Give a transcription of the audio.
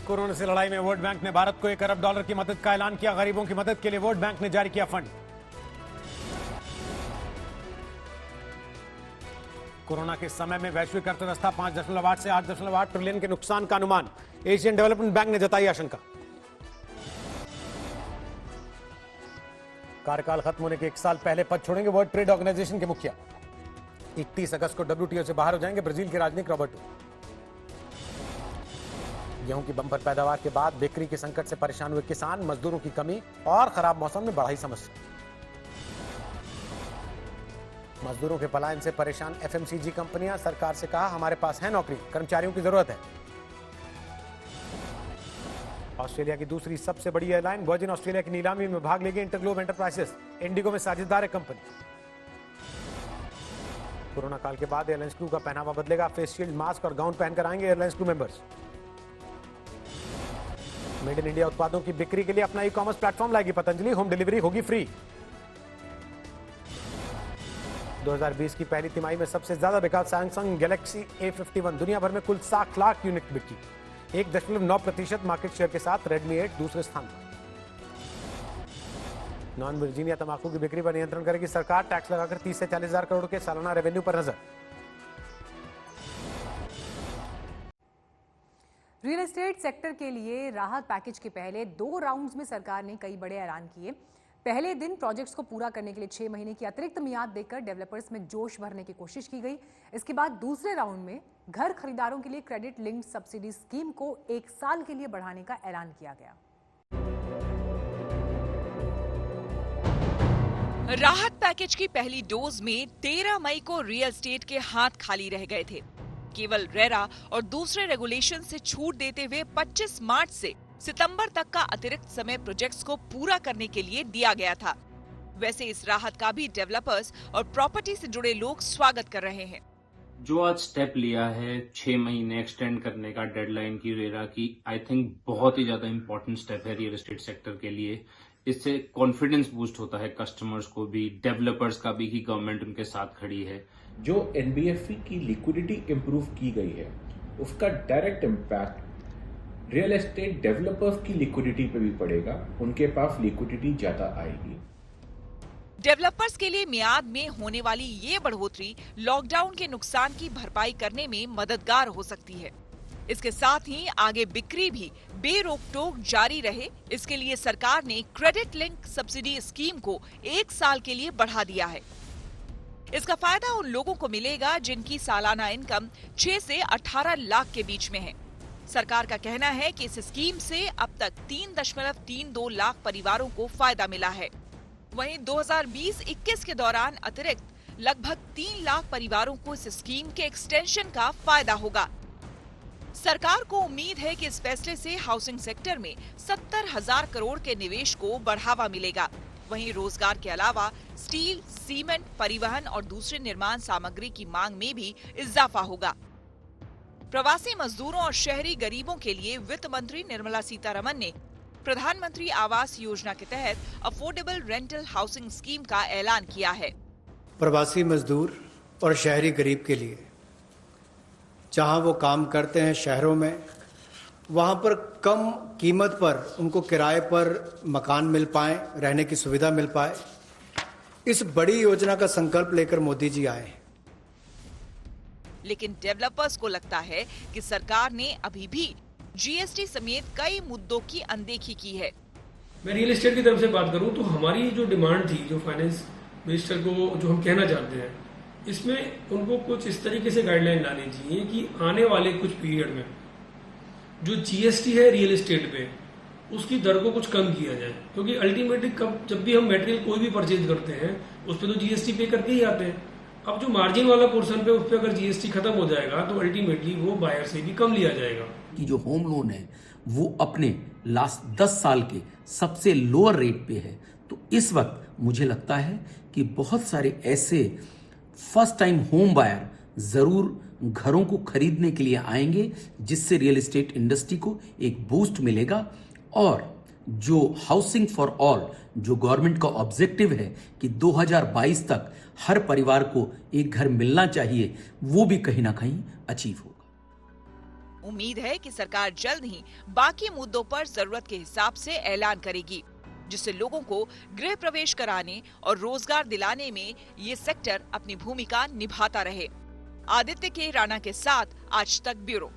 Corona से लड़ाई में वर्ल्ड बैंक ने भारत को $1 अरब की मदद का ऐलान किया। गरीबों की मदद के लिए वर्ल्ड बैंक ने जारी किया फंड। कोरोना के समय में वैश्विक अर्थव्यवस्था 5.8 से 8.8 ट्रिलियन के नुकसान का अनुमान। एशियन डेवलपमेंट बैंक ने जताई आशंका। कार्यकाल खत्म होने के 1 साल पहले पद छोड़ेंगे वर्ल्ड ट्रेड ऑर्गेनाइजेशन के मुखिया। 31 अगस्त को WTO से बाहर हो जाएंगे ब्राजील के राजनीतिक रॉबर्टो। गेहूं की बंपर पैदावार के बाद बिक्री के संकट से परेशान हुए किसान, मजदूरों की कमी और खराब मौसम में बढ़ाई समस्या। मजदूरों के पलायन से परेशान FMCG कंपनियां, सरकार से कहा हमारे पास है नौकरी, कर्मचारियों की जरूरत है। ऑस्ट्रेलिया की दूसरी सबसे बड़ी एयरलाइन वर्जिन ऑस्ट्रेलिया की नीलामी में भाग लेगी इंटरग्लोब एंटरप्राइजेस। इंडिगो में साझेदार है कंपनी। कोरोना काल के बाद एयरलाइंस क्रू का पहनावा बदलेगा। फेस शील्ड, मास्क और गाउन पहनकर आएंगे airlines crew members. Made in India उत्पादों की बिक्री के लिए अपना ई-कॉमर्स प्लेटफॉर्म लाएगी पतंजलि। होम डिलीवरी होगी फ्री। 2020 की पहली तिमाही में सबसे ज्यादा बिका सैमसंग गैलेक्सी A51। दुनिया भर में कुल 60 लाख यूनिट बिकी। 1.9% मार्केट शेयर के साथ रेडमी 8 दूसरे स्थान पर। नॉन वर्जीनिया तंबाकू की बिक्री पर नियंत्रण करेगी सरकार। टैक्स लगाकर 30 से 40 हजार करोड़ के सालाना रेवेन्यू पर नजर। रियल एस्टेट सेक्टर के लिए राहत पैकेज के पहले 2 राउंड्स में सरकार ने कई बड़े ऐलान किए। पहले दिन प्रोजेक्ट्स को पूरा करने के लिए 6 महीने की अतिरिक्त मियाद देकर डेवलपर्स में जोश भरने की कोशिश की गई। इसके बाद दूसरे राउंड में घर खरीदारों के लिए क्रेडिट लिंक्ड सब्सिडी स्कीम को 1 साल के लिए बढ़ाने का ऐलान किया गया। राहत पैकेज की पहली डोज में 13 मई को रियल एस्टेट के हाथ खाली रह गए थे। केवल रेरा और दूसरे रेगुलेशन से छूट देते हुए 25 मार्च से सितंबर तक का अतिरिक्त समय प्रोजेक्ट्स को पूरा करने के लिए दिया गया था। वैसे इस राहत का भी डेवलपर्स और प्रॉपर्टी से जुड़े लोग स्वागत कर रहे हैं। जो आज स्टेप लिया है 6 महीने एक्सटेंड करने का डेडलाइन की रेरा की, आई थिंक बहुत ही ज्यादा इंपॉर्टेंट स्टेप है रियल एस्टेट सेक्टर के लिए। इससे कॉन्फिडेंस बूस्ट होता है कस्टमर्स को भी, डेवलपर्स का भी कि गवर्नमेंट उनके साथ खड़ी है। जो NBFC की लिक्विडिटी इंप्रूव की गई है उसका direct impact real estate developers की लिक्विडिटी पे भी पड़ेगा। उनके पास लिक्विडिटी ज्यादा आएगी। डेवलपर्स के लिए मियाद में होने वाली ये बढ़ोतरी लॉकडाउन के नुकसान की भरपाई करने में मददगार हो सकती है। इसके साथ ही आगे बिक्री भी बेरोक टोक जारी रहे, इसके लिए सरकार ने क्रेडिट लिंक सब्सिडी स्कीम को 1 साल के लिए बढ़ा दिया है। इसका फायदा उन लोगों को मिलेगा जिनकी सालाना इनकम 6 से 18 लाख के बीच में है। सरकार का कहना है कि इस स्कीम से अब तक 3.32 लाख परिवारों को फायदा मिला है। वहीं 2020-21 के दौरान अतिरिक्त लगभग 3 लाख परिवारों को इस स्कीम के एक्सटेंशन का फायदा होगा। सरकार को उम्मीद है कि इस फैसले से हाउसिंग सेक्टर में 70,000 करोड़ के निवेश को बढ़ावा मिलेगा। वहीं रोजगार के अलावा स्टील, सीमेंट, परिवहन और दूसरे निर्माण सामग्री की मांग में भी इजाफा होगा। प्रवासी मजदूरों और शहरी गरीबों के लिए वित्त मंत्री निर्मला सीतारमण ने प्रधानमंत्री आवास योजना के तहत अफोर्डेबल रेंटल हाउसिंग स्कीम का ऐलान किया है। प्रवासी मजदूर और शहरी गरीब के लिए जहां वो काम करते हैं शहरों में, वहां पर कम कीमत पर उनको किराए पर मकान मिल पाए, रहने की सुविधा मिल पाए, इस बड़ी योजना का संकल्प लेकर मोदी जी आए। लेकिन डेवलपर्स को लगता है कि सरकार ने अभी भी GST समेत कई मुद्दों की अनदेखी की है। मैं रियल एस्टेट की तरफ से बात करूं तो हमारी जो डिमांड थी, जो फाइनेंस मिनिस्टर को जो हम कहना चाहते हैं, इसमें उनको कुछ इस तरीके से गाइडलाइन लानी चाहिए कि आने वाले कुछ पीरियड में जो GST है रियल एस्टेट पे, उसकी दर को कुछ कम किया जाए। क्योंकि अल्टीमेटली जब भी हम मटेरियल कोई भी परचेज करते हैं उस पर तो GST पे करके ही आते हैं। अब जो मार्जिन वाला पोर्शन पे उस पर अगर GST खत्म हो जाएगा तो अल्टीमेटली वो बायर से भी कम लिया जाएगा। कि जो होम लोन है वो अपने लास्ट 10 साल के सबसे लोअर रेट पे है। तो इस वक्त मुझे लगता है कि बहुत सारे ऐसे फर्स्ट टाइम होम बायर जरूर घरों को खरीदने के लिए आएंगे, जिससे रियल एस्टेट इंडस्ट्री को एक बूस्ट मिलेगा। और जो हाउसिंग फॉर ऑल, जो गवर्नमेंट का ऑब्जेक्टिव है कि 2022 तक हर परिवार को एक घर मिलना चाहिए, वो भी कहीं ना कहीं अचीव होगा। उम्मीद है कि सरकार जल्द ही बाकी मुद्दों पर जरूरत के हिसाब से ऐलान करेगी, जिससे लोगों को गृह प्रवेश कराने और रोजगार दिलाने में ये सेक्टर अपनी भूमिका निभाता रहे। आदित्य के राणा के साथ आज तक ब्यूरो।